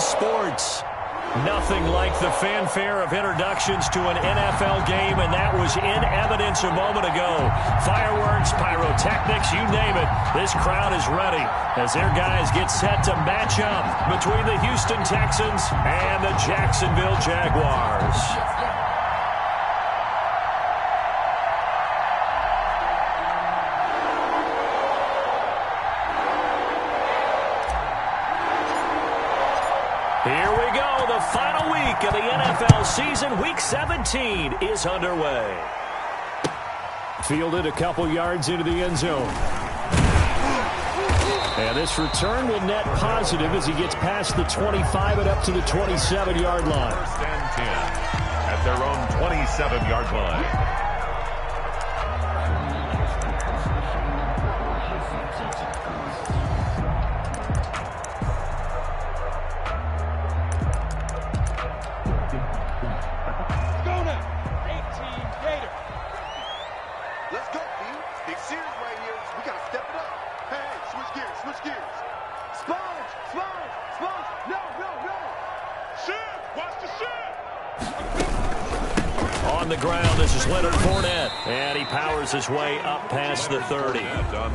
sports. Nothing like the fanfare of introductions to an NFL game, and that was in evidence a moment ago. Fireworks, pyrotechnics, you name it. This crowd is ready as their guys get set to match up between the Houston Texans and the Jacksonville Jaguars. Here we go. The final week of the NFL season. Week 17 is underway. Fielded a couple yards into the end zone. And this return will net positive as he gets past the 25 and up to the 27-yard line. First and 10 at their own 27-yard line. On the ground, this is Leonard Fournette, and he powers his way up past the 30.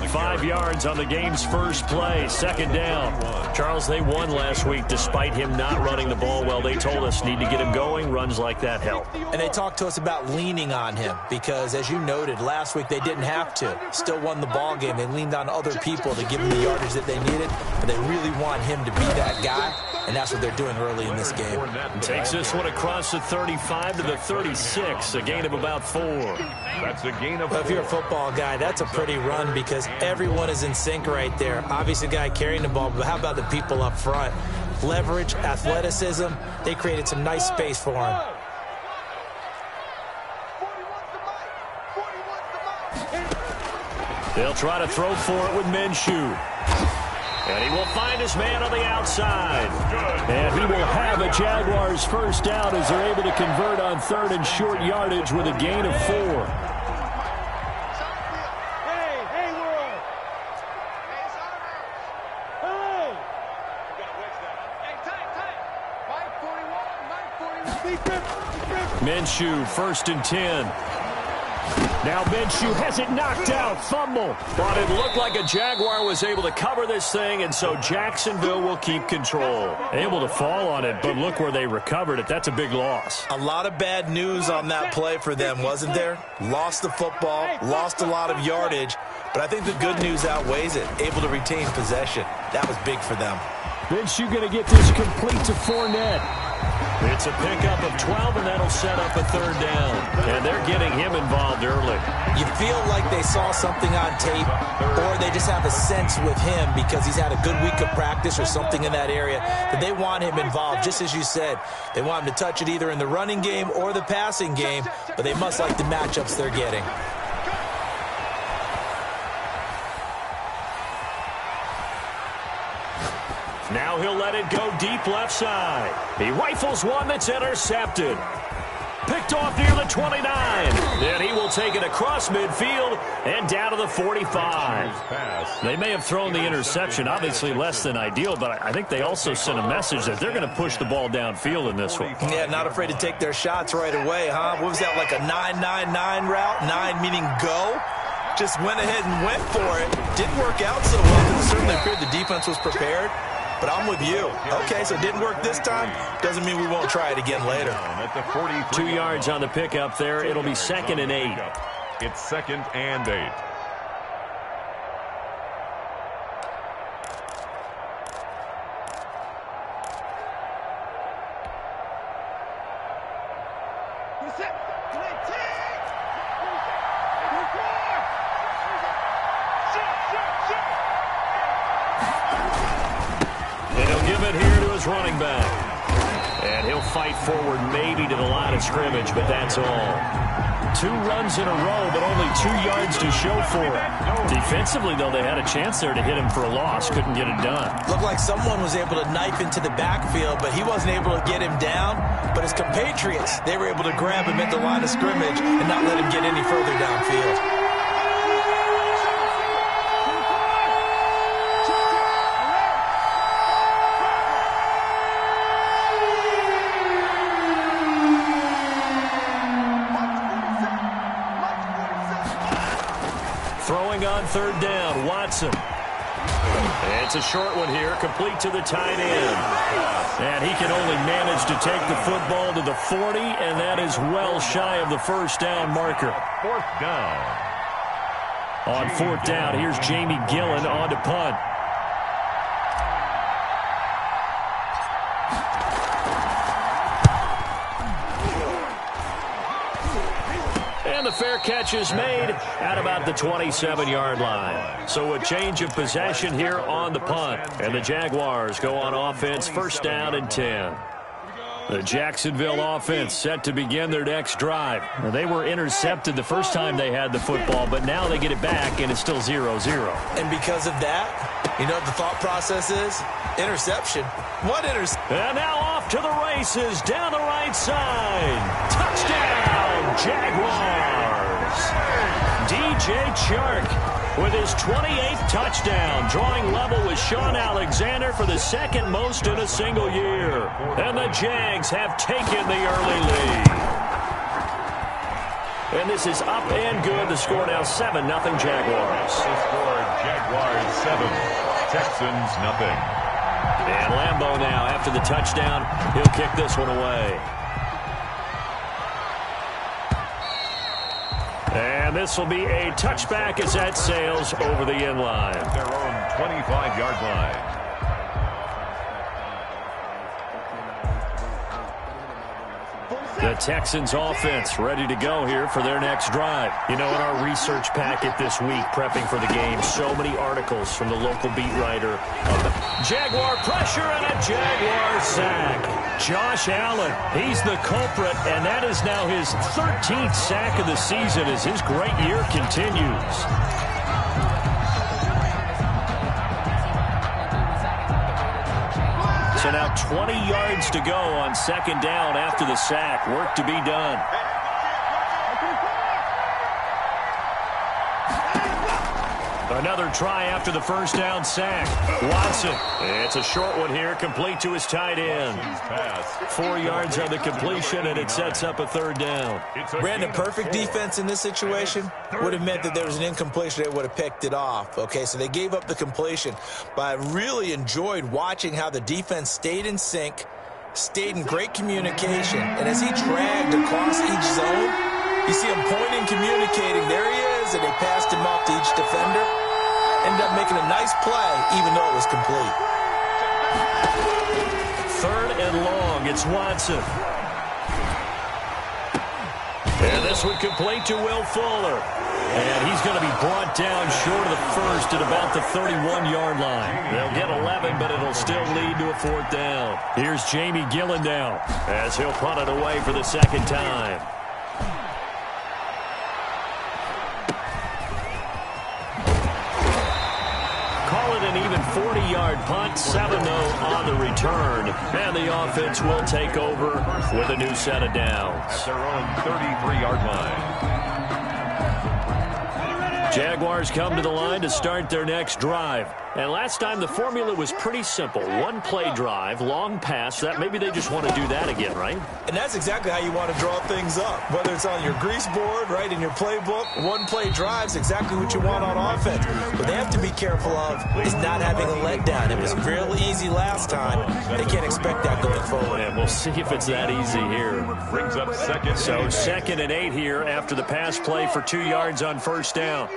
5 yards on the game's first play, second down. Charles, they won last week despite him not running the ball well. They told us need to get him going. Runs like that help. And they talked to us about leaning on him because, as you noted, last week they didn't have to. Still won the ball game. They leaned on other people to give him the yardage that they needed, but they really want him to be that guy, and that's what they're doing early in this game. Takes this one across the 35 to the 36, a gain of about 4. That's a gain of 4. If you're a football guy, that's a pretty run because everyone is in sync right there. Obviously, the guy carrying the ball, but how about the people up front? Leverage, athleticism, they created some nice space for him. They'll try to throw for it with Minshew. And he will find his man on the outside. And he will have a Jaguars first down as they're able to convert on third and short yardage with a gain of 4. Minshew, first and 10. Now Minshew has it knocked out, fumble. But it looked like a Jaguar was able to cover this thing, and so Jacksonville will keep control. Able to fall on it, but look where they recovered it. That's a big loss. A lot of bad news on that play for them, wasn't there? Lost the football, lost a lot of yardage, but I think the good news outweighs it. Able to retain possession. That was big for them. Minshew going to get this complete to Fournette. It's a pickup of 12, and that'll set up a third down. And they're getting him involved early. You feel like they saw something on tape, or they just have a sense with him because he's had a good week of practice or something in that area that they want him involved, just as you said. They want him to touch it either in the running game or the passing game, but they must like the matchups they're getting. Now he'll let it go deep left side. He rifles one that's intercepted. Picked off near the 29. Then he will take it across midfield and down to the 45. They may have thrown the interception, obviously less than ideal, but I think they also sent a message that they're going to push the ball downfield in this one. Yeah, not afraid to take their shots right away, huh? What was that, like a 9-9-9 route? 9 meaning go? Just went ahead and went for it. Didn't work out so well because it certainly appeared the defense was prepared. But I'm with you. Okay, so it didn't work this time. Doesn't mean we won't try it again later. 2 yards on the pickup there. It'll be 2nd and 8. It's 2nd and 8. Running back. And he'll fight forward maybe to the line of scrimmage, but that's all. 2 runs in a row, but only 2 yards to show for it. Defensively, though, they had a chance there to hit him for a loss. Couldn't get it done. Looked like someone was able to knife into the backfield, but he wasn't able to get him down. But his compatriots, they were able to grab him at the line of scrimmage and not let him get any further downfield. third down. Watson. It's a short one here, complete to the tight end. And he can only manage to take the football to the 40, and that is well shy of the first down marker. Fourth down. On fourth down, here's Jamie Gillen on to punt. And the fair catch is made at about the 27-yard line. So a change of possession here on the punt. And the Jaguars go on offense, first down and 10. The Jacksonville offense set to begin their next drive. Now, they were intercepted the first time they had the football, but now they get it back, and it's still 0-0. And because of that, you know what the thought process is? Interception. What interception? And now off to the races, down the right side. Touchdown, Jaguars. DJ Chark with his 28th touchdown, drawing level with Sean Alexander for the second most in a single year. And the Jags have taken the early lead. And this is up and good. The score now 7-0 Jaguars. The score, Jaguars 7, Texans nothing. And Lambeau now, after the touchdown, he'll kick this one away. And this will be a touchback as that sails over the end line. Their own 25-yard line. The Texans offense ready to go here for their next drive. You know, in our research packet this week, prepping for the game, so many articles from the local beat writer. Jaguar pressure and a Jaguar sack. Josh Allen, he's the culprit, and that is now his 13th sack of the season as his great year continues. So now 20 yards to go on second down after the sack. Work to be done. Another try after the first down sack. Watson. It's a short one here, complete to his tight end. 4 yards on the completion, and it sets up a third down. Brandon, perfect defense in this situation would have meant that there was an incompletion. They would have picked it off. Okay, so they gave up the completion. But I really enjoyed watching how the defense stayed in sync, stayed in great communication. And as he dragged across each zone, you see him pointing, communicating. There he is, and they passed him off to each defender. Ended up making a nice play, even though it was complete. Third and long, it's Watson. And this one complete to Will Fuller. And he's going to be brought down short of the first at about the 31-yard line. They'll get 11, but it'll still lead to a fourth down. Here's Jamie Gillen now as he'll punt it away for the second time. An even 40-yard punt, 7-0 on the return. And the offense will take over with a new set of downs. At their own 33-yard line. Jaguars come to the line to start their next drive. And last time the formula was pretty simple. One play drive, long pass. That maybe they just want to do that again, right? And that's exactly how you want to draw things up. Whether it's on your grease board, right, in your playbook, one play drive's exactly what you want on offense. What they have to be careful of is not having a letdown. It was real easy last time. They can't expect that going forward. And we'll see if it's that easy here. Brings up second. So second and 8 here after the pass play for 2 yards on first down.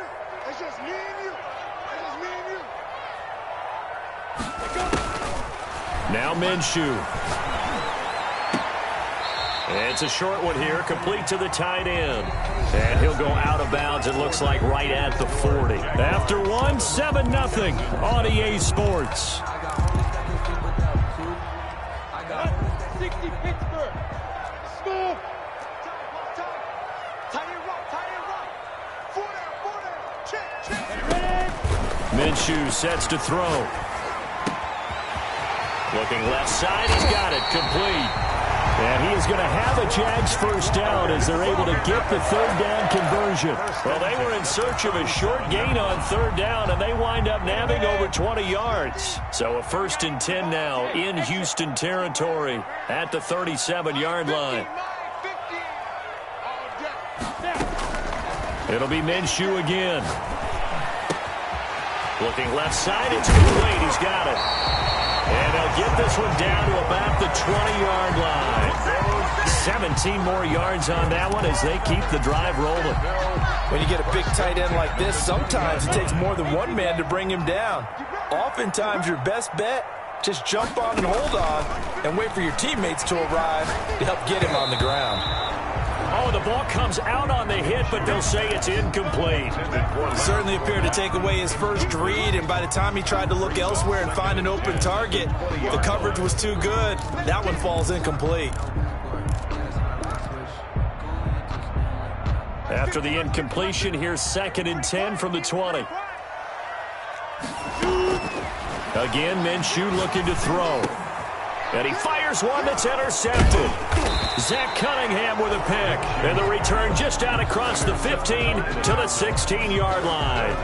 Now Minshew. It's a short one here, complete to the tight end. And he'll go out of bounds, it looks like right at the 40. After one, 7-0 on EA Sports. Minshew sets to throw. Looking left side, he's got it, complete. And he is going to have a Jags first down as they're able to get the third down conversion. Well, they were in search of a short gain on third down, and they wind up nabbing over 20 yards. So a 1st and 10 now in Houston territory at the 37-yard line. It'll be Minshew again. Looking left side, it's complete. He's got it. And they'll get this one down to about the 20-yard line. 17 more yards on that one as they keep the drive rolling. When you get a big tight end like this, sometimes it takes more than one man to bring him down. Oftentimes, your best bet, just jump on and hold on and wait for your teammates to arrive to help get him on the ground. Oh, the ball comes out on the hit, but they'll say it's incomplete. Certainly appeared to take away his first read, and by the time he tried to look elsewhere and find an open target, the coverage was too good. That one falls incomplete. After the incompletion, here's 2nd and 10 from the 20. Again, Minshew looking to throw. And he fires one that's intercepted. Zach Cunningham with a pick. And the return just out across the 15 to the 16-yard line.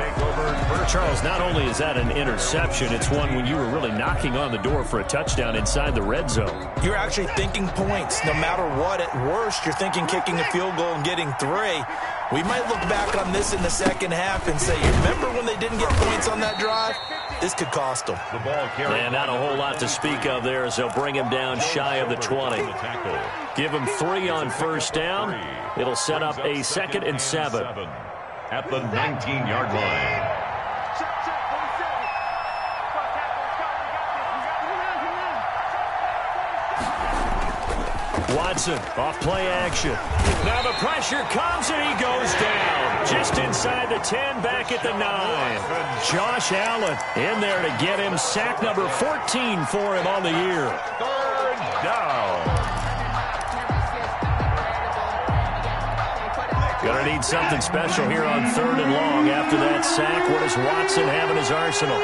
Charles, not only is that an interception, it's one when you were really knocking on the door for a touchdown inside the red zone. You're actually thinking points. No matter what, at worst, you're thinking kicking a field goal and getting 3. We might look back on this in the second half and say, you remember when they didn't get points on that drive? This could cost them. The ball carried. And not a whole lot to speak of there as they'll bring him down shy of the 20. Give him 3 on first down. It'll set up a 2nd and 7. At the 19-yard line. Watson off play action. Now the pressure comes and he goes down. Just inside the 10, back at the 9. Josh Allen in there to get him sack number 14 for him on the year. 3rd down. Gonna need something special here on 3rd and long after that sack. What does Watson have in his arsenal?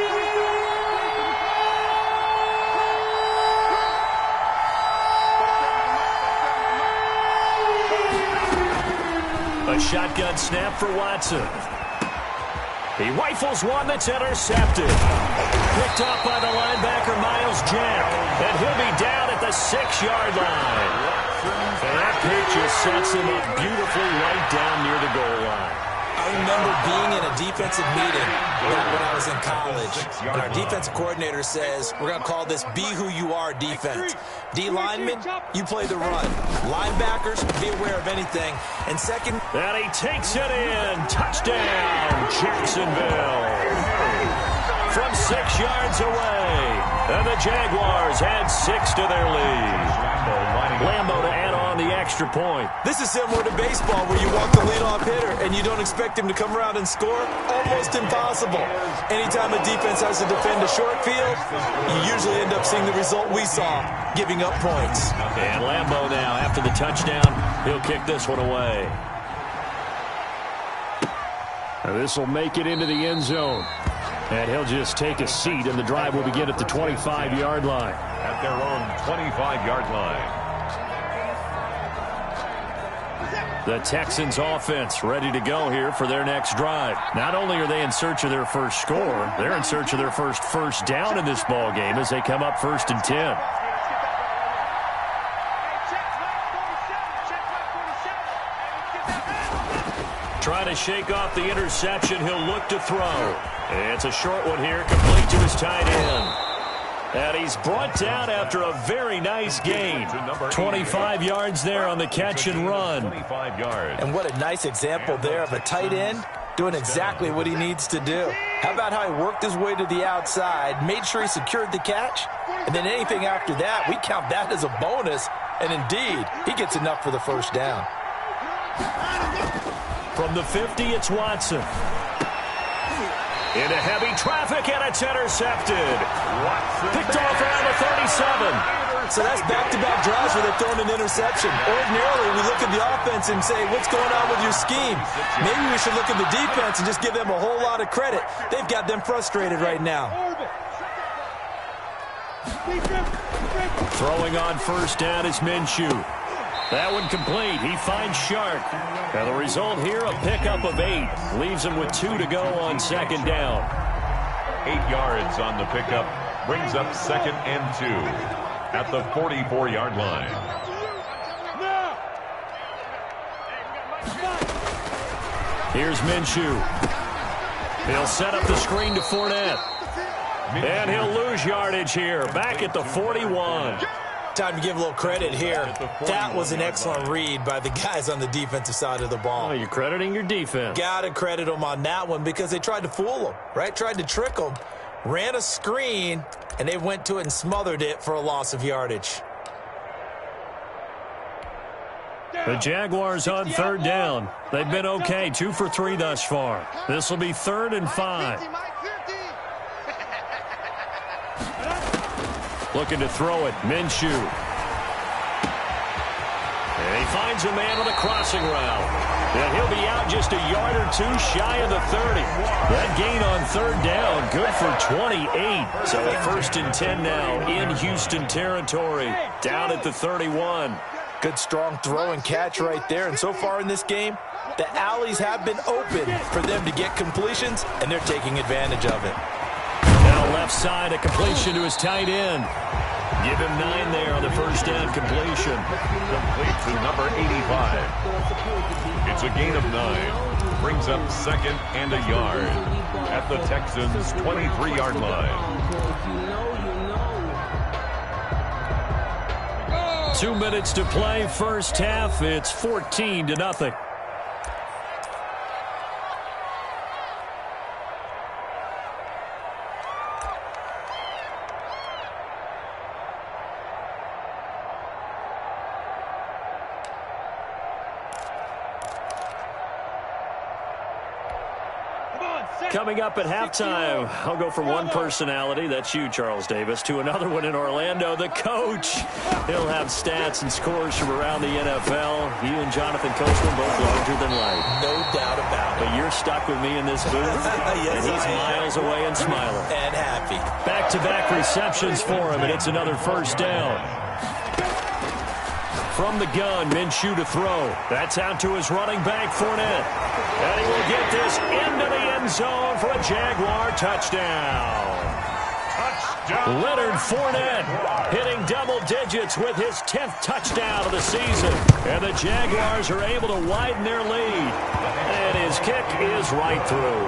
A shotgun snap for Watson. He rifles one that's intercepted. Picked up by the linebacker, Miles Jack. And he'll be down at the 6-yard line. And that pitch just sets him up beautifully right down near the goal line. I remember being in a defensive meeting back when I was in college, and our defensive coordinator says, we're going to call this Be Who You Are defense. D linemen, you play the run. Linebackers, be aware of anything. And second... And he takes it in. Touchdown, Jacksonville. From 6 yards away. And the Jaguars add 6 to their lead. Lambo to add on the extra point. This is similar to baseball where you walk the leadoff hitter and you don't expect him to come around and score. Almost impossible. Anytime a defense has to defend a short field, you usually end up seeing the result we saw, giving up points. And Lambo now, after the touchdown, he'll kick this one away. This will make it into the end zone. And he'll just take a seat, and the drive will begin at the 25-yard line. At their own 25-yard line. The Texans offense ready to go here for their next drive. Not only are they in search of their first score, they're in search of their first down in this ball game as they come up 1st and 10. Trying to shake off the interception. He'll look to throw. It's a short one here, complete to his tight end. And he's brought down after a very nice gain. 25 yards there on the catch and run. 25 yards. And what a nice example there of a tight end doing exactly what he needs to do. How about how he worked his way to the outside, made sure he secured the catch, and then anything after that, we count that as a bonus. And indeed, he gets enough for the first down. From the 50, it's Watson. Into heavy traffic, and it's intercepted. Picked off around the 37. So that's back-to-back drives where they've thrown an interception. Ordinarily, we look at the offense and say, what's going on with your scheme? Maybe we should look at the defense and just give them a whole lot of credit. They've got them frustrated right now. Throwing on first down is Minshew. That one complete. He finds Shark. Now the result here, a pickup of 8. Leaves him with 2 to go on 2nd down. 8 yards on the pickup. Brings up 2nd and 2 at the 44-yard line. Here's Minshew. He'll set up the screen to Fournette. And he'll lose yardage here, back at the 41. Time to give a little credit here. That was an excellent read by the guys on the defensive side of the ball. Oh, you're crediting your defense. Got to credit them on that one because they tried to fool them, right? Tried to trick them. Ran a screen, and they went to it and smothered it for a loss of yardage. The Jaguars on third down. They've been okay, 2 for 3 thus far. This will be 3rd and 5. Looking to throw it, Minshew. And he finds a man on the crossing route. And he'll be out just a yard or 2 shy of the 30. That gain on third down, good for 28. So a 1st and 10 now in Houston territory, down at the 31. Good strong throw and catch right there. And so far in this game, the alleys have been open for them to get completions, and they're taking advantage of it. Now left side, a completion to his tight end. Give him 9 there on the first down completion. Complete to number 85. It's a gain of 9. Brings up 2nd and a yard at the Texans' 23-yard line. 2 minutes to play, first half. It's 14-0. Coming up at halftime, I'll go from one personality, that's you, Charles Davis, to another one in Orlando, the coach. He'll have stats and scores from around the NFL. You and Jonathan Coachman both larger than life. No doubt about it. But you're stuck with me in this booth, yes, and he's miles away and smiling. And happy. Back-to-back receptions for him, and it's another first down. From the gun, Minshew to throw. That's out to his running back, Fournette. And he will get this into the end zone for a Jaguar touchdown. Leonard Fournette hitting double digits with his 10th touchdown of the season. And the Jaguars are able to widen their lead. And his kick is right through.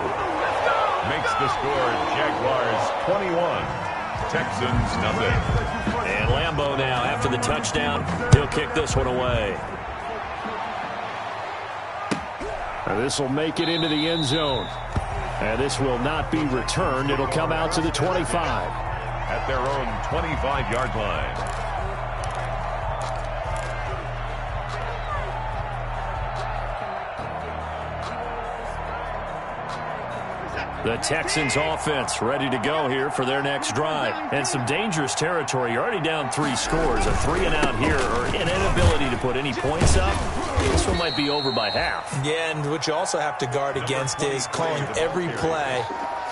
Makes the score Jaguars 21. Texans nothing. And Lambeau now, after the touchdown, he'll kick this one away. And this will make it into the end zone. And this will not be returned. It'll come out to the 25. At their own 25-yard line. The Texans offense ready to go here for their next drive. And some dangerous territory. You're already down 3 scores. A 3-and-out here, or an inability to put any points up. This one might be over by half. Yeah, and what you also have to guard against is calling every play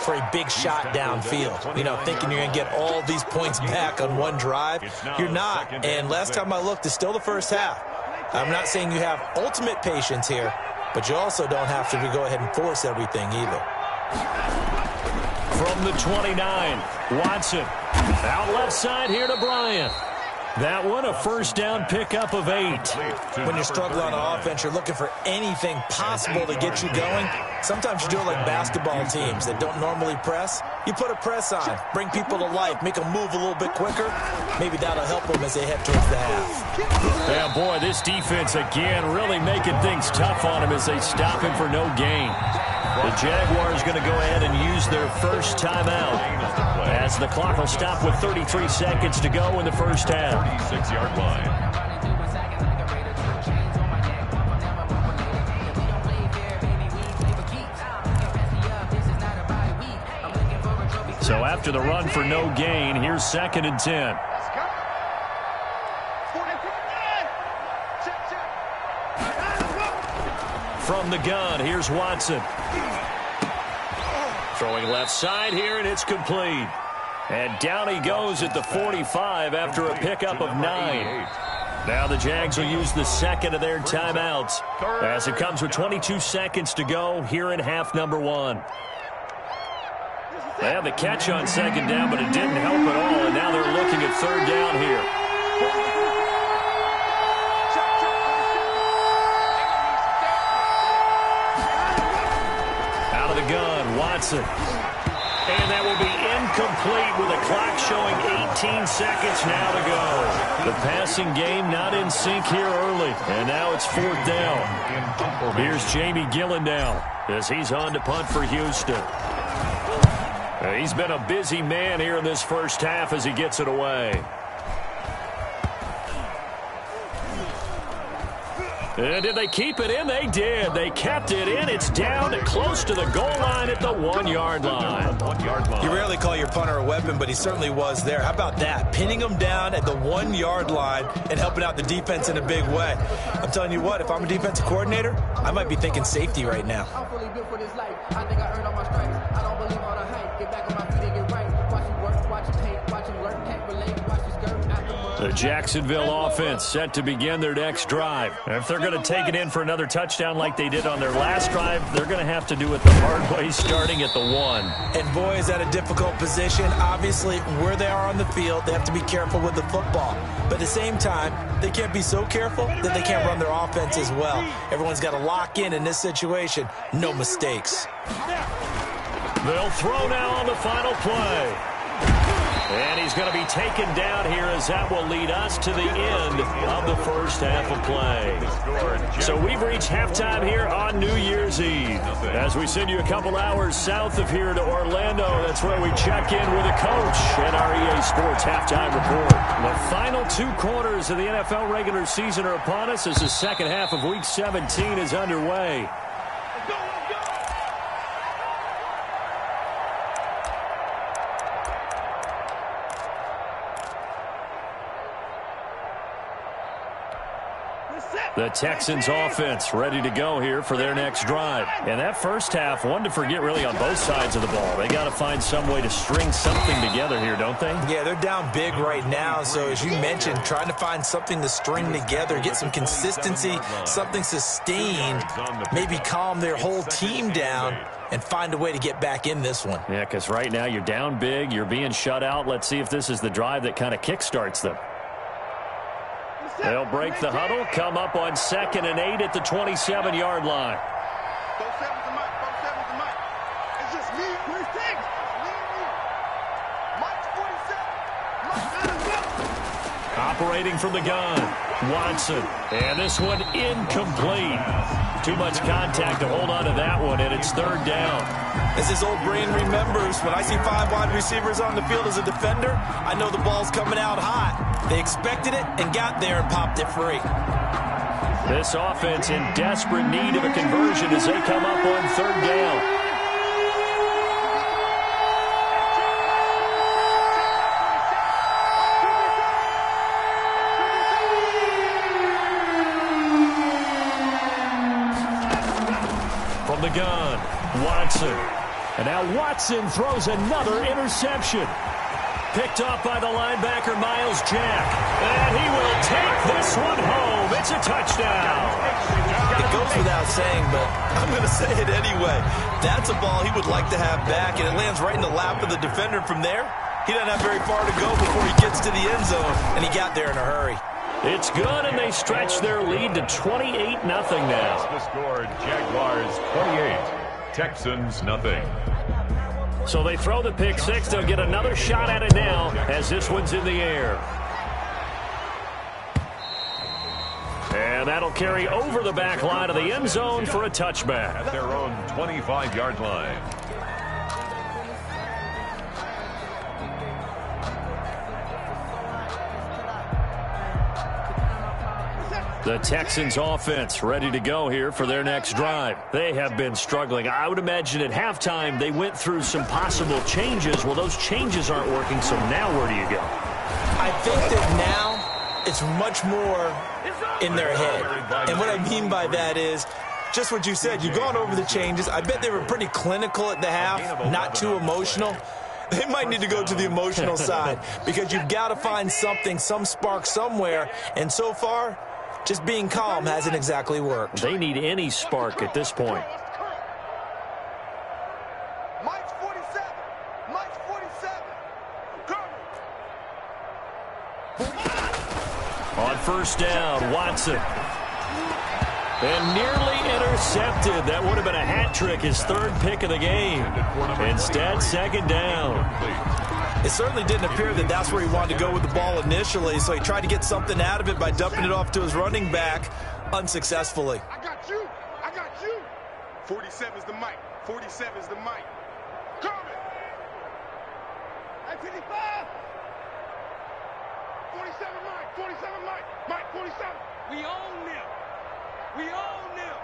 for a big shot downfield. You know, thinking you're going to get all these points back on one drive. You're not. And last time I looked, it's still the first half. I'm not saying you have ultimate patience here, but you also don't have to go ahead and force everything either. From the 29, Watson. Out left side here to Bryant. That one, a first down pickup of 8. When you're struggling on offense, you're looking for anything possible to get you going. Sometimes you do it like basketball teams that don't normally press. You put a press on, bring people to life, make them move a little bit quicker. Maybe that'll help them as they head towards the half. Yeah, boy, this defense again really making things tough on him as they stop him for no gain. The Jaguars going to go ahead and use their first timeout as the clock will stop with 33 seconds to go in the first half. 36-yard line. So after the run for no gain, here's 2nd and 10. From the gun, here's Watson. Throwing left side here, and it's complete. And down he goes at the 45 after a pickup of 9. Now the Jags will use the second of their timeouts as it comes with 22 seconds to go here in half number 1. They had the catch on 2nd down, but it didn't help at all, and now they're looking at 3rd down here. Watson. And that will be incomplete with the clock showing 18 seconds now to go. The passing game not in sync here early. And now it's 4th down. Here's Jamie Gillen now as he's on to punt for Houston. He's been a busy man here in this first half as he gets it away. And did they keep it in? They did. They kept it in. It's down close to the goal line at the 1-yard line. You rarely call your punter a weapon, but he certainly was there. How about that? Pinning him down at the 1-yard line and helping out the defense in a big way. I'm telling you what, if I'm a defensive coordinator, I might be thinking safety right now. I'm fully built for this life. I think I earned all my stripes. I don't believe all the hype. Get back on my feet and get right. Watch him work, watch him hate, watch him lurk, can't relate, watch his skirt. The Jacksonville offense set to begin their next drive. If they're going to take it in for another touchdown like they did on their last drive, they're going to have to do it the hard way, starting at the 1. And boy, is that a difficult position. Obviously, where they are on the field, they have to be careful with the football. But at the same time, they can't be so careful that they can't run their offense as well. Everyone's got to lock in this situation. No mistakes. They'll throw now on the final play. And he's going to be taken down here as that will lead us to the end of the first half of play. So we've reached halftime here on New Year's Eve. As we send you a couple hours south of here to Orlando, that's where we check in with the coach and our EA Sports halftime report. The final 2 quarters of the NFL regular season are upon us as the second half of Week 17 is underway. The Texans offense ready to go here for their next drive. And that first half, one to forget really on both sides of the ball. They got to find some way to string something together here, don't they? Yeah, they're down big right now. So as you mentioned, trying to find something to string together, get some consistency, something sustained, maybe calm their whole team down and find a way to get back in this one. Yeah, because right now you're down big, you're being shut out. Let's see if this is the drive that kind of kickstarts them. They'll break the huddle, come up on 2nd and 8 at the 27-yard line. It's just me, 26. Mike's 47. Operating from the gun, Watson. And this one incomplete. Too much contact to hold on to that one, and it's 3rd down. As his old brain remembers, when I see 5 wide receivers on the field as a defender, I know the ball's coming out hot. They expected it and got there and popped it free. This offense in desperate need of a conversion as they come up on 3rd down. From the gun, Watson. And now Watson throws another interception. Picked off by the linebacker, Miles Jack. And he will take this one home. It's a touchdown. It goes without saying, but I'm going to say it anyway. That's a ball he would like to have back, and it lands right in the lap of the defender. From there, he doesn't have very far to go before he gets to the end zone, and he got there in a hurry. It's good, and they stretch their lead to 28-0 now. The score, Jaguars 28, Texans nothing. So they throw the pick six. They'll get another shot at it now as this one's in the air. And that'll carry over the back line of the end zone for a touchback. At their own 25-yard line. The Texans offense ready to go here for their next drive. They have been struggling. I would imagine at halftime they went through some possible changes. Well, those changes aren't working, so now where do you go? I think that now it's much more in their head. And what I mean by that is just what you said. You've gone over the changes. I bet they were pretty clinical at the half, not too emotional. They might need to go to the emotional side because you've got to find something, some spark somewhere. And so far, just being calm hasn't exactly worked. They need any spark at this point. Mike's 47. Mike's 47. On first down, Watson. And nearly intercepted. That would have been a hat trick, his third pick of the game. Instead, second down. It certainly didn't appear that that's where he wanted to go with the ball initially, so he tried to get something out of it by dumping it off to his running back unsuccessfully. I got you. I got you. 47's the mic. 47's the mic. Coming. Hey, 55. 47 mic. 47 mic. Mike 47. We own them. We own them.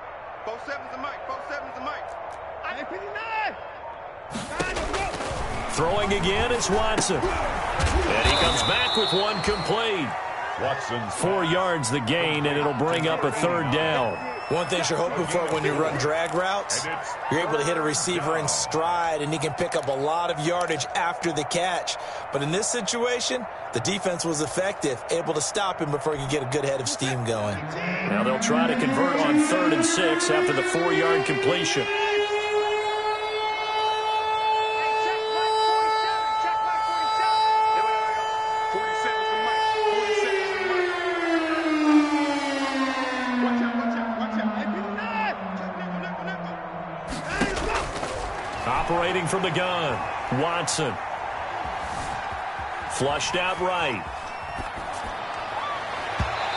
47's the mic. 47's the mic. Hey, 59. Throwing again is Watson. And he comes back with one complete. Watson's 4 yards the gain, and it'll bring up a third down. One thing you're hoping for when you run drag routes, you're able to hit a receiver in stride, and he can pick up a lot of yardage after the catch. But in this situation, the defense was effective, able to stop him before he could get a good head of steam going. Now they'll try to convert on 3rd and 6 after the 4-yard completion. Operating from the gun, Watson. Flushed out right.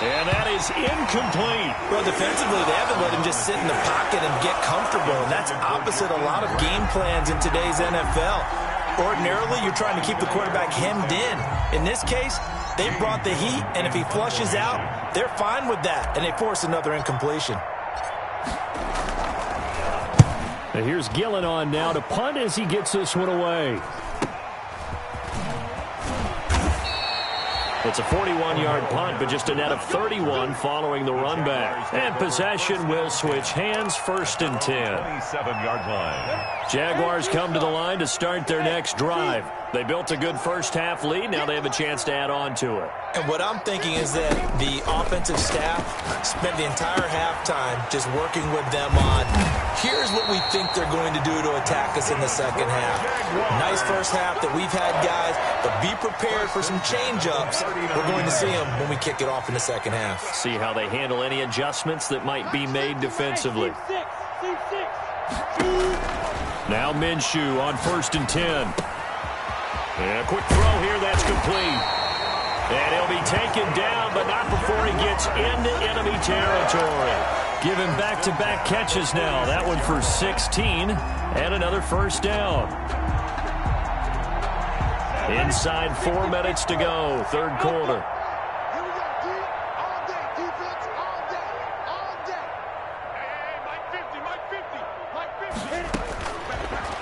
And that is incomplete. Well, defensively, they haven't let him just sit in the pocket and get comfortable, and that's opposite a lot of game plans in today's NFL. Ordinarily, you're trying to keep the quarterback hemmed in. In this case, they brought the heat, and if he flushes out, they're fine with that, and they force another incompletion. And here's Gillen on now to punt as he gets this one away. It's a 41-yard punt, but just a net of 31 following the run back. And possession will switch hands, 1st and 10. 27-yard line. Jaguars come to the line to start their next drive. They built a good first-half lead. Now they have a chance to add on to it. And what I'm thinking is that the offensive staff spent the entire halftime just working with them on, here's what we think they're going to do to attack us in the second half. Nice first half that we've had, guys, but be prepared for some change-ups. We're going to see them when we kick it off in the second half. See how they handle any adjustments that might be made defensively. Now Minshew on 1st and 10. And a quick throw here, that's complete. And he'll be taken down, but not before he gets into enemy territory. Give him back-to-back catches now. That one for 16 and another first down. Inside 4 minutes to go, 3rd quarter.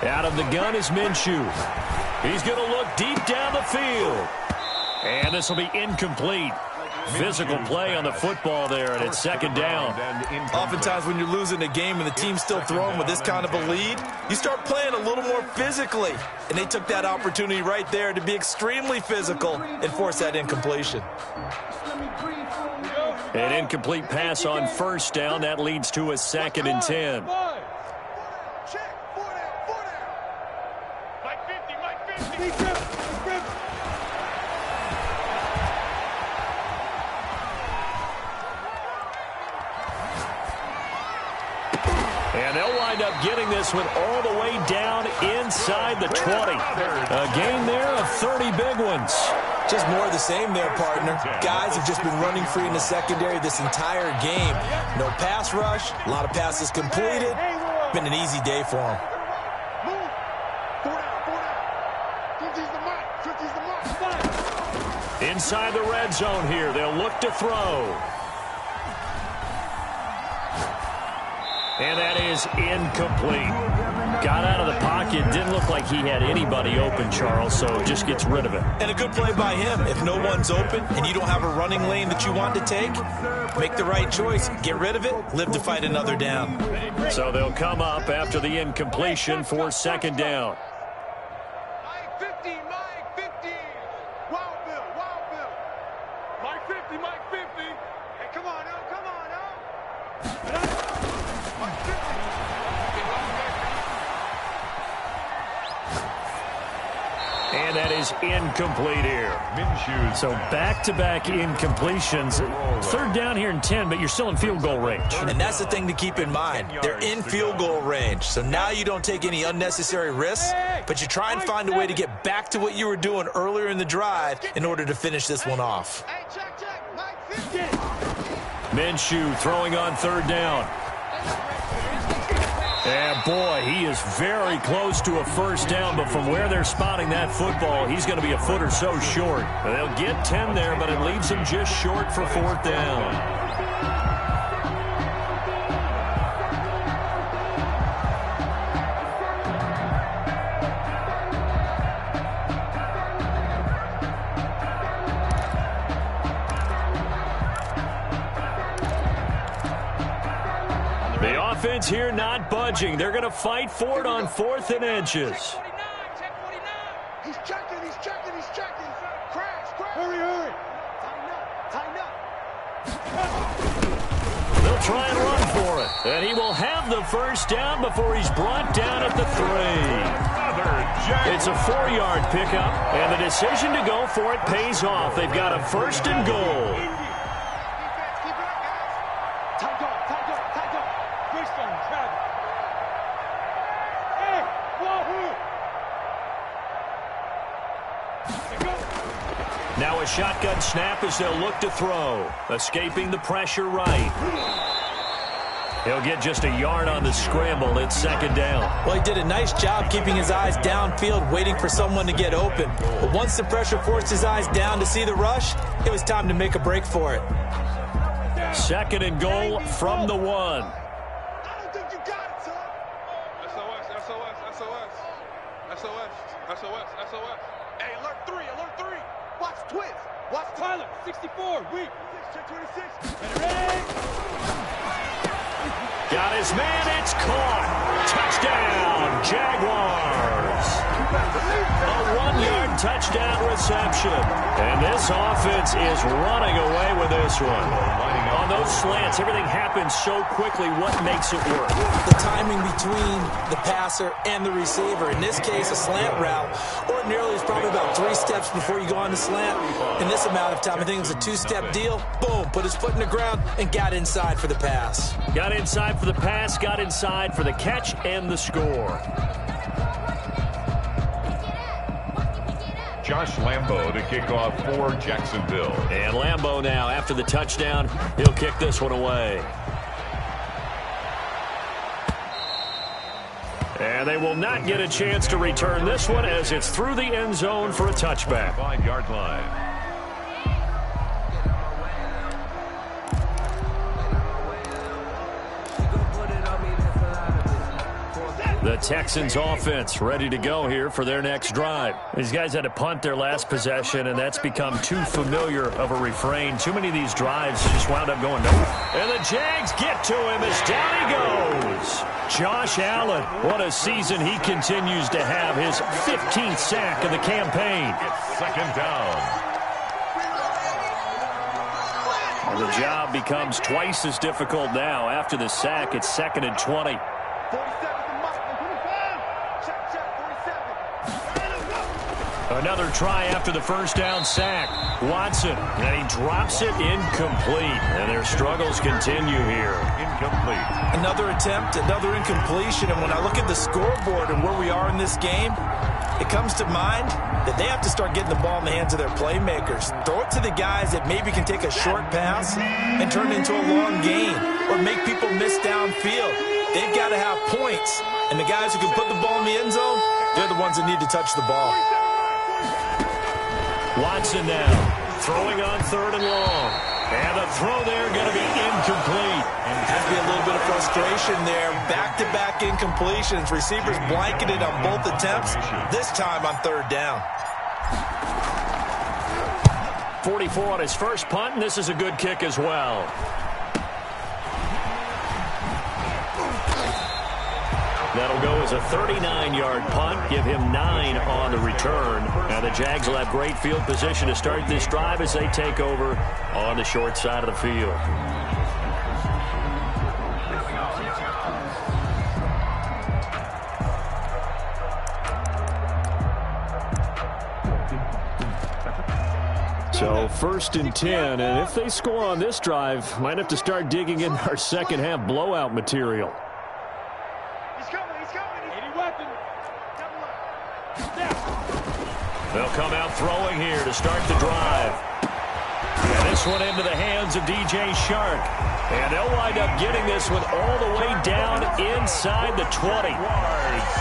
Out of the gun is Minshew. He's going to look deep down the field. And this will be incomplete. Physical play on the football there, and it's 2nd down. Oftentimes when you're losing a game and the team's still throwing with this kind of a lead, you start playing a little more physically. And they took that opportunity right there to be extremely physical and force that incompletion. An incomplete pass on 1st down. That leads to a 2nd and 10. And they'll wind up getting this one all the way down inside the 20. A gain there of 30 big ones. Just more of the same there, partner. Guys have just been running free in the secondary this entire game. No pass rush, a lot of passes completed. Been an easy day for them. Inside the red zone here, they'll look to throw. And that is incomplete. Got out of the pocket. Didn't look like he had anybody open, Charles, so just gets rid of it. And a good play by him. If no one's open and you don't have a running lane that you want to take, make the right choice. Get rid of it. Live to fight another down. So they'll come up after the incompletion for 2nd down. Mike 50, Mike 50. Wild Bill, Wild Bill. Mike 50, Mike 50. Hey, come on now, come on now. Mike 50. And that is incomplete here. So back-to-back incompletions. Third down here in 10, but you're still in field goal range. And that's the thing to keep in mind. They're in field goal range. So now you don't take any unnecessary risks, but you try and find a way to get back to what you were doing earlier in the drive in order to finish this one off. Minshew throwing on third down. And boy, he is very close to a first down, but from where they're spotting that football, he's going to be a foot or so short. They'll get 10 there, but it leaves him just short for fourth down. Offense here not budging. They're going to fight for it on 4th and inches. He's checking. Crash. Hurry. Tighten up. They'll try and run for it. And he will have the first down before he's brought down at the 3. It's a 4-yard pickup, and the decision to go for it pays off. They've got a 1st and goal. Now a shotgun snap as they'll look to throw. Escaping the pressure right. He'll get just a yard on the scramble. It's 2nd down. Well, he did a nice job keeping his eyes downfield, waiting for someone to get open. But once the pressure forced his eyes down to see the rush, it was time to make a break for it. 2nd and goal from the 1. I don't think you got it, son. SOS. Hey, alert 3. Watch Twizz. Watch Tyler. 64. Weak. 26. Ready? Got his man. It's caught. Touchdown, Jaguars. A 1-yard touchdown reception. And this offense is running away with this one. On those slants, everything happens so quickly. What makes it work? The timing between the passer and the receiver. In this case, a slant route ordinarily is probably about 3 steps before you go on the slant. In this amount of time, I think it was a 2-step deal. Boom, put his foot in the ground and got inside for the pass. Got inside for the pass, got inside for the catch and the score. Josh Lambo to kick off for Jacksonville. And Lambo now, after the touchdown, he'll kick this one away. And they will not get a chance to return this one as it's through the end zone for a touchback. 5-yard line. The Texans offense ready to go here for their next drive. These guys had to punt their last possession, and that's become too familiar of a refrain. Too many of these drives just wound up going nowhere. And the Jags get to him as down he goes. Josh Allen, what a season he continues to have. His 15th sack of the campaign. 2nd down. And the job becomes twice as difficult now. After the sack, it's 2nd and 20. 47. Another try after the first down sack. Watson, and he drops it incomplete. And their struggles continue here. Incomplete. Another attempt, another incompletion. And when I look at the scoreboard and where we are in this game, it comes to mind that they have to start getting the ball in the hands of their playmakers. Throw it to the guys that maybe can take a short pass and turn it into a long gain or make people miss downfield. They've got to have points. And the guys who can put the ball in the end zone, they're the ones that need to touch the ball. Watson now, throwing on 3rd and long. And the throw there going to be incomplete. And it has to be a little bit of frustration there. Back-to-back incompletions. Receivers blanketed on both attempts, this time on 3rd down. 44 on his first punt, and this is a good kick as well. That'll go as a 39-yard punt, give him 9 on the return. Now the Jags will have great field position to start this drive as they take over on the short side of the field. So 1st and 10, and if they score on this drive, might have to start digging in our second half blowout material. He's coming. Any weapon. They'll come out throwing here to start the drive. And this one into the hands of DJ Shark. And they'll wind up getting this one all the way down inside the 20.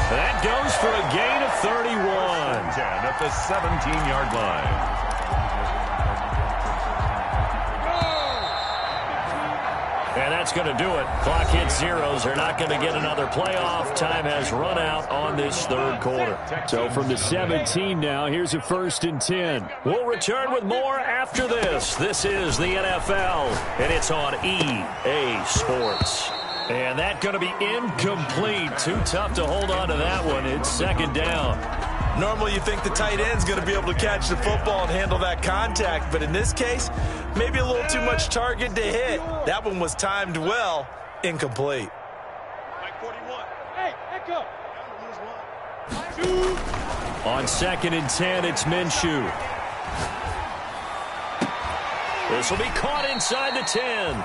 That goes for a gain of 31. 10 at the 17-yard line. And that's going to do it. Clock hits zeros. They're not going to get another playoff. Time has run out on this third quarter. So from the 17 now, here's a 1st and 10. We'll return with more after this. This is the NFL, and it's on EA Sports. And that's going to be incomplete. Too tough to hold on to that one. It's 2nd down. Normally you think the tight end's going to be able to catch the football and handle that contact, but in this case, maybe a little too much target to hit. That one was timed well, incomplete. Mike 41. Hey, Echo. On 2nd and 10, it's Minshew. This will be caught inside the 10.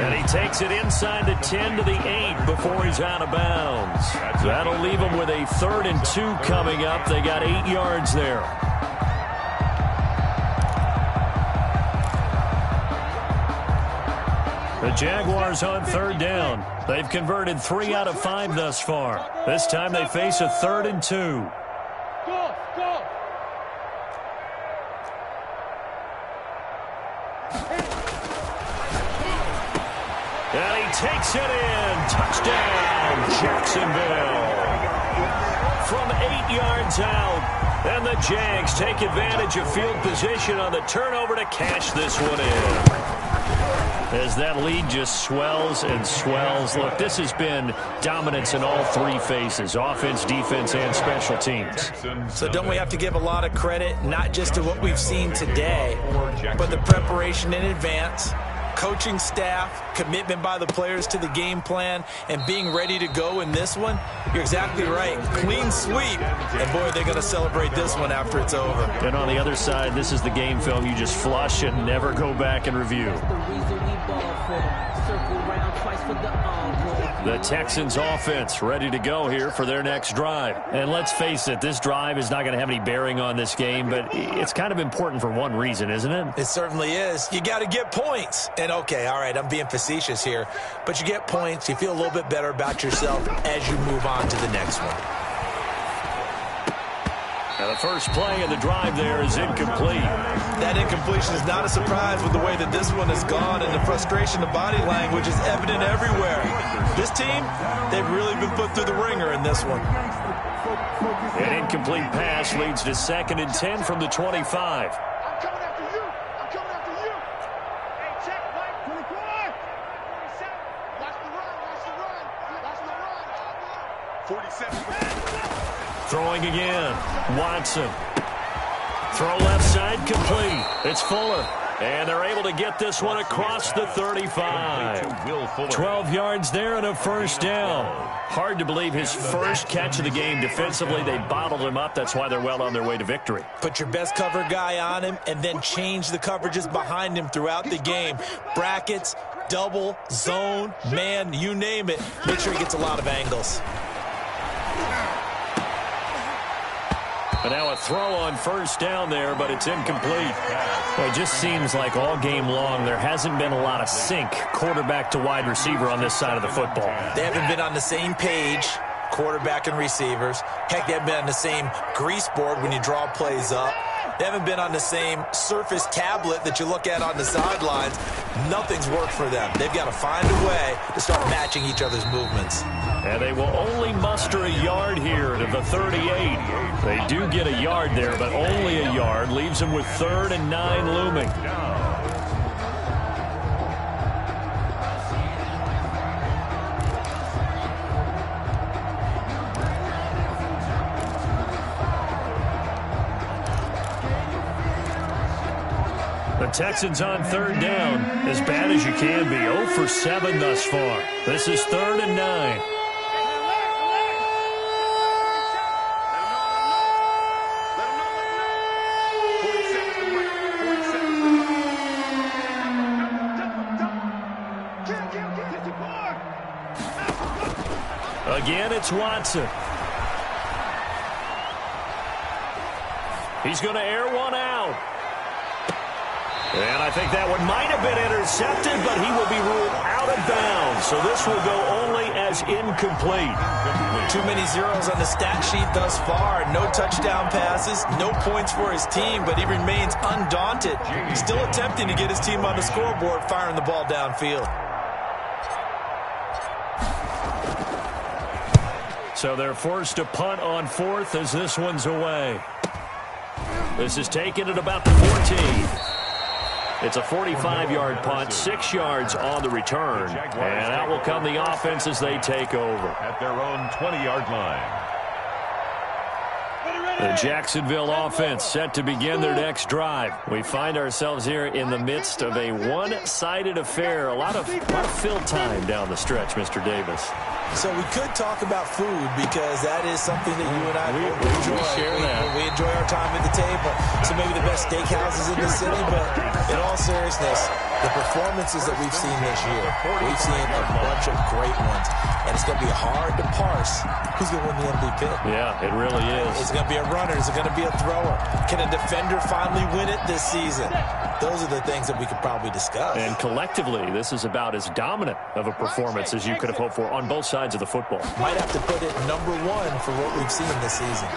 And he takes it inside the 10 to the 8 before he's out of bounds. That'll leave him with a 3rd and 2 coming up. They got 8 yards there. The Jaguars on 3rd down. They've converted 3 out of 5 thus far. This time they face a 3rd and 2. Go. And he takes it in. Touchdown, Jacksonville. From 8 yards out. And the Jags take advantage of field position on the turnover to cash this one in. As that lead just swells and swells. Look, this has been dominance in all 3 phases, offense, defense, and special teams. So don't we have to give a lot of credit, not just to what we've seen today, but the preparation in advance, coaching staff, commitment by the players to the game plan, and being ready to go in this one? You're exactly right. Clean sweep. And, boy, they're going to celebrate this one after it's over. And on the other side, this is the game film you just flush and never go back and review. The Texans offense ready to go here for their next drive. And let's face it, this drive is not going to have any bearing on this game, but it's kind of important for one reason, isn't it? It certainly is. You got to get points. And, okay, all right, I'm being facetious here, but you get points, you feel a little bit better about yourself as you move on to the next one. Now the first play of the drive there is incomplete. That incompletion is not a surprise with the way that this one has gone, and the frustration, the body language is evident everywhere. This team, they've really been put through the ringer in this one. An incomplete pass leads to 2nd and 10 from the 25. I'm coming after you. Hey, check, Mike. 24. 47. Watch the run. 47. Throwing again. Watson. Throw left side complete. It's Fuller. And they're able to get this one across the 35. 12 yards there and a 1st down. Hard to believe his first catch of the game defensively. They bottled him up. That's why they're well on their way to victory. Put your best cover guy on him and then change the coverages behind him throughout the game. Brackets, double, zone, man, you name it. Make sure he gets a lot of angles. And now a throw on 1st down there, but it's incomplete. Well, it just seems like all game long there hasn't been a lot of sync quarterback to wide receiver on this side of the football. They haven't been on the same page, quarterback and receivers. Heck, they haven't been on the same grease board when you draw plays up. They haven't been on the same Surface tablet that you look at on the sidelines. Nothing's worked for them. They've got to find a way to start matching each other's movements. And they will only muster a yard here to the 38. They do get a yard there, but only a yard. Leaves them with 3rd and 9 looming. The Texans on 3rd down, as bad as you can be. 0 for 7 thus far. This is 3rd and 9. Again, it's Watson. He's going to air one out. And I think that one might have been intercepted, but he will be ruled out of bounds. So this will go only as incomplete. Too many zeros on the stat sheet thus far. No touchdown passes, no points for his team, but he remains undaunted. Still attempting to get his team on the scoreboard, firing the ball downfield. So they're forced to punt on fourth as this one's away. This is taken at about the 14. It's a 45-yard punt, 6 yards on the return. And out will come the offense as they take over. At their own 20-yard line. The Jacksonville offense set to begin their next drive. We find ourselves here in the midst of a one-sided affair. A lot of fill time down the stretch, Mr. Davis. So we could talk about food because that is something that you and I enjoy. We enjoy our time at the table. So maybe the best steakhouses in the city, but in all seriousness, the performances that we've seen this year, we've seen a bunch of great ones. And it's going to be hard to parse who's going to win the MVP. Yeah, it really is. Is it going to be a runner? Is it going to be a thrower? Can a defender finally win it this season? Those are the things that we could probably discuss. And collectively, this is about as dominant of a performance as you could have hoped for on both sides of the football. Might have to put it number one for what we've seen this season.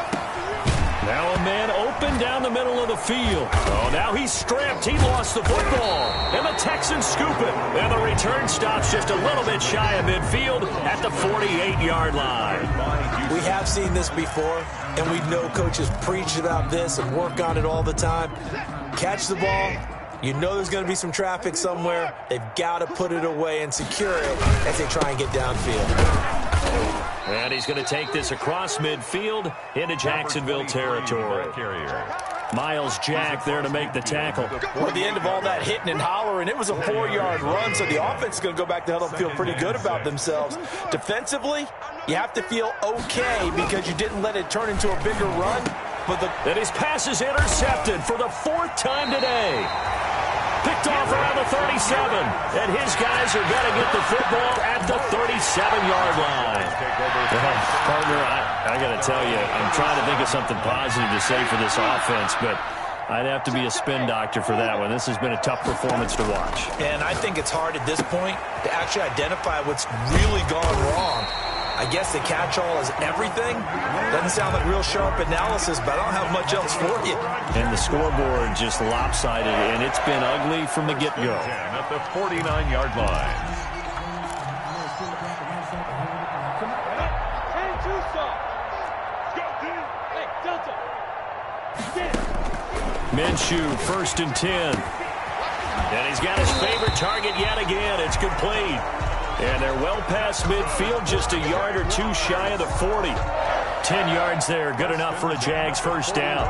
Now a man open down the middle of the field. Oh, now he's stripped. He lost the football. And the Texans scoop it. And the return stops just a little bit shy of midfield at the 48-yard line. We have seen this before, and we know coaches preach about this and work on it all the time. Catch the ball. You know there's going to be some traffic somewhere. They've got to put it away and secure it as they try and get downfield. And he's going to take this across midfield into Jacksonville territory. Miles Jack there to make the tackle. Well, at the end of all that hitting and hollering, it was a 4-yard run, so the offense is going to go back to huddle and feel pretty good about themselves. Defensively, you have to feel okay because you didn't let it turn into a bigger run. And his pass is intercepted for the 4th time today. Picked off around the 37. And his guys are going to get the football at the 37-yard line. Partner, I got to tell you, I'm trying to think of something positive to say for this offense, but I'd have to be a spin doctor for that one. This has been a tough performance to watch. And I think it's hard at this point to actually identify what's really gone wrong. I guess the catch-all is everything. Doesn't sound like real sharp analysis, but I don't have much else for you. And the scoreboard just lopsided, and it's been ugly from the get-go. At the 49-yard line. Minshew, 1st and 10. And he's got his favorite target yet again. It's complete. And they're well past midfield, just a yard or two shy of the 40. 10 yards there, good enough for a Jags first down.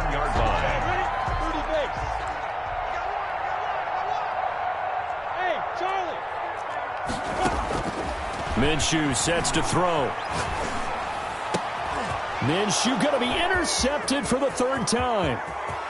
Minshew sets to throw. Minshew going to be intercepted for the 3rd time.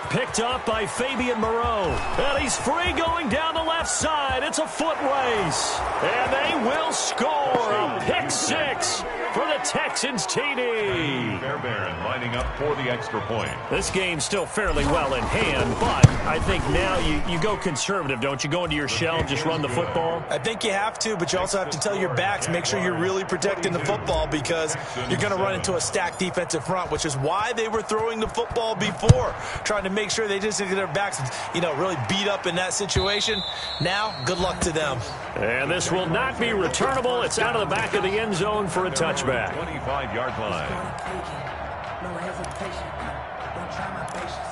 Picked up by Fabian Moreau. And he's free going down the left side. It's a foot race. And they will score a pick 6 for the Texans TD. Fairbairn lining up for the extra point. This game's still fairly well in hand, but I think now you go conservative, don't you? Go into your shell, just run the football? I think you have to, but you also have to tell your backs, make sure you're really protecting the football because you're going to run into a stacked defensive front, which is why they were throwing the football before, trying to make sure they just get their backs, really beat up in that situation. Now, good luck to them. And this will not be returnable. It's out of the back of the end zone for a touchback. 25-yard line. No hesitation. Don't try my patience.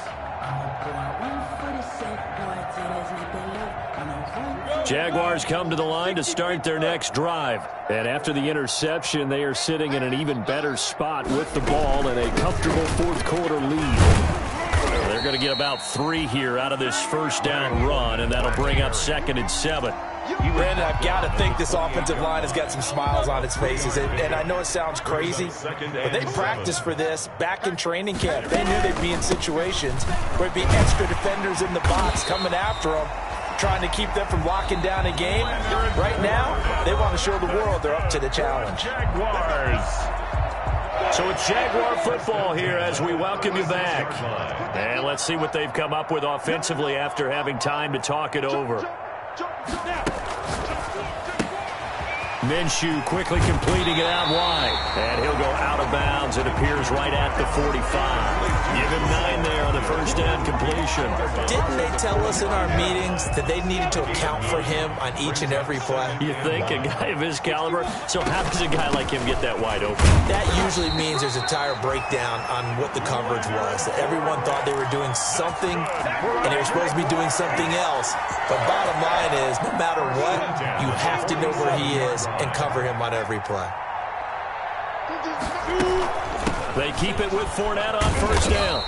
Jaguars come to the line to start their next drive. And after the interception, they are sitting in an even better spot with the ball and a comfortable 4th quarter lead. They're going to get about 3 here out of this first down run, and that'll bring up 2nd and 7. Brandon, I've got to think this offensive line has got some smiles on its faces. And I know it sounds crazy, but they practiced for this back in training camp. They knew they'd be in situations where it'd be extra defenders in the box coming after them, trying to keep them from locking down a game. Right now, They want to show the world they're up to the challenge. Jaguars. So it's Jaguar football here as we welcome you back. And let's see what they've come up with offensively after having time to talk it over. Minshew quickly completing it out wide. And he'll go out of bounds. It appears right at the 45. Give him 9 there on the first down completion. Didn't they tell us in our meetings that they needed to account for him on each and every play? You think a guy of his caliber? So how does a guy like him get that wide open? That usually means there's a entire breakdown on what the coverage was. That everyone thought they were doing something, and they were supposed to be doing something else. But bottom line is, no matter what, you have to know where he is and cover him on every play. They keep it with Fournette on first down.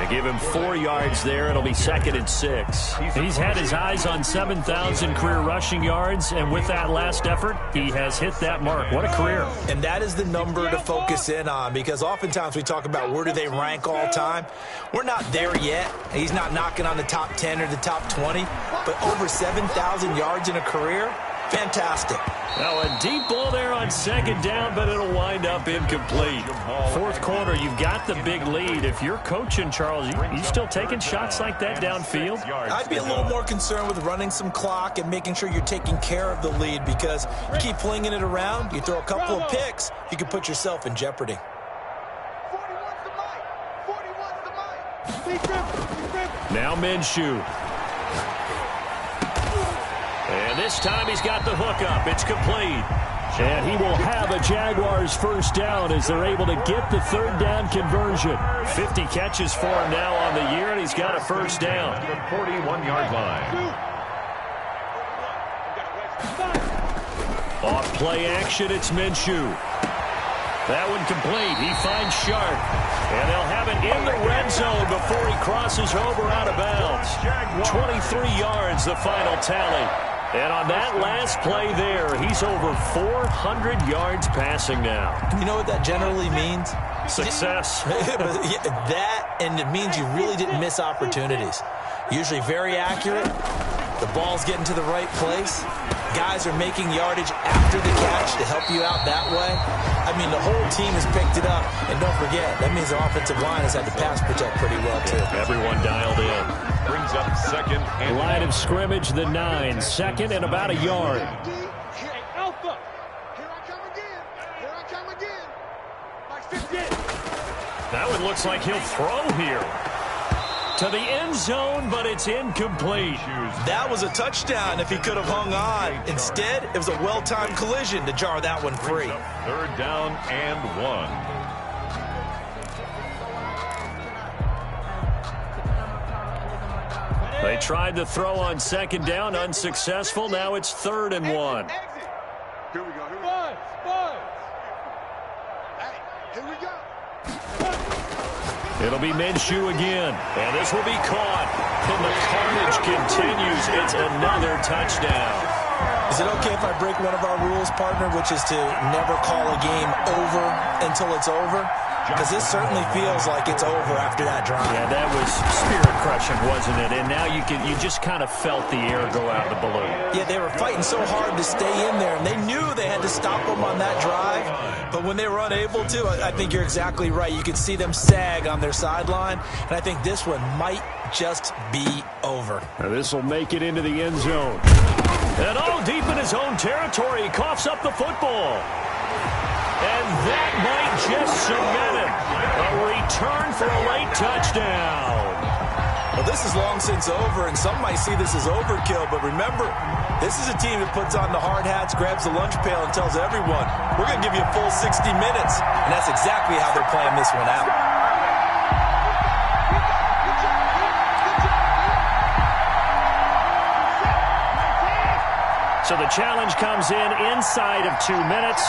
They give him 4 yards there. It'll be 2nd and 6. He's had his eyes on 7,000 career rushing yards, and with that last effort, he has hit that mark. What a career. And that is the number to focus in on, because oftentimes we talk about where do they rank all time. We're not there yet. He's not knocking on the top 10 or the top 20, but over 7,000 yards in a career, fantastic. Now a deep ball there on 2nd down, but it'll wind up incomplete. 4th quarter, you've got the big lead. If you're coaching, Charles, you still taking shots like that downfield? I'd be a little more concerned with running some clock and making sure you're taking care of the lead, because you keep flinging it around, you throw a couple of picks, you can put yourself in jeopardy. 41's the mic. 41's the mic. Now Minshew. And this time he's got the hook up. It's complete. And he will have a Jaguars first down as they're able to get the 3rd down conversion. 50 catches for him now on the year, and he's got a first down. The 41-yard line. Off play action, it's Minshew. That one complete. He finds Sharp. And they'll have it in the red zone before he crosses over out of bounds. 23 yards, the final tally. And on that last play there, he's over 400 yards passing now. You know what that generally means? Success. That, and it means you really didn't miss opportunities. Usually very accurate. The ball's getting to the right place. Guys are making yardage after the catch to help you out that way. I mean, the whole team has picked it up. And don't forget, that means the offensive line has had to pass protect pretty well, too. Everyone dialed in. Brings up 2nd and Line of scrimmage, the 9. 2nd and about a yard. Hey, Alpha. Here I come again. Here I come again. Like 50. That one looks like he'll throw here. To the end zone, but it's incomplete. That was a touchdown if he could have hung on. Instead, it was a well-timed collision to jar that one free. 3rd down and 1. They tried the throw on 2nd down, unsuccessful. Now it's 3rd and 1. Here we go. Here we go. Buzz. Hey, here we go. It'll be Minshew again, and this will be caught. And the carnage continues. It's another touchdown. Is it okay if I break one of our rules, partner, which is to never call a game over until it's over? Because this certainly feels like it's over after that drive. Yeah, that was spirit-crushing, wasn't it? And now you just kind of felt the air go out of the balloon. Yeah, they were fighting so hard to stay in there, and they knew they had to stop them on that drive. But when they were unable to, I think you're exactly right. You could see them sag on their sideline, and I think this one might just be over. Now this will make it into the end zone. And deep in his own territory, he coughs up the football. And that might just cement it. A return for a late touchdown. Well, this is long since over, and some might see this as overkill, but remember, this is a team that puts on the hard hats, grabs the lunch pail, and tells everyone, we're going to give you a full 60 minutes. And that's exactly how they're playing this one out. So the challenge comes in inside of 2 minutes,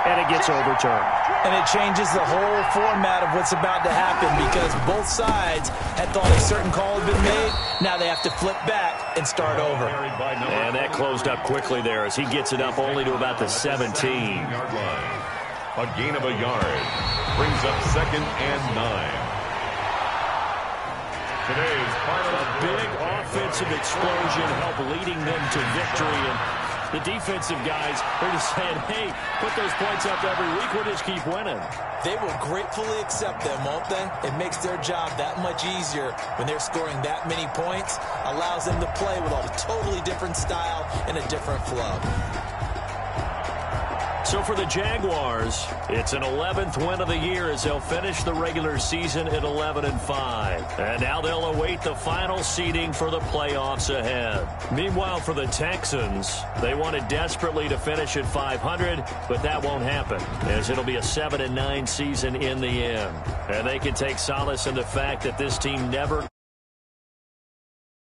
and it gets overturned. And it changes the whole format of what's about to happen, because both sides had thought a certain call had been made. Now they have to flip back and start over. And that closed up quickly there as he gets it up only to about the 17-yard line. A gain of a yard. Brings up 2nd and 9. Today's final big offensive explosion helped leading them to victory. And The defensive guys, they're just saying, hey, put those points up every week. We'll just keep winning. They will gratefully accept them, won't they? It makes their job that much easier when they're scoring that many points. Allows them to play with a totally different style and a different flow. So for the Jaguars, it's an 11th win of the year as they'll finish the regular season at 11-5. And now they'll await the final seeding for the playoffs ahead. Meanwhile, for the Texans, they wanted desperately to finish at 500, but that won't happen as it'll be a 7-9 season in the end. And they can take solace in the fact that this team never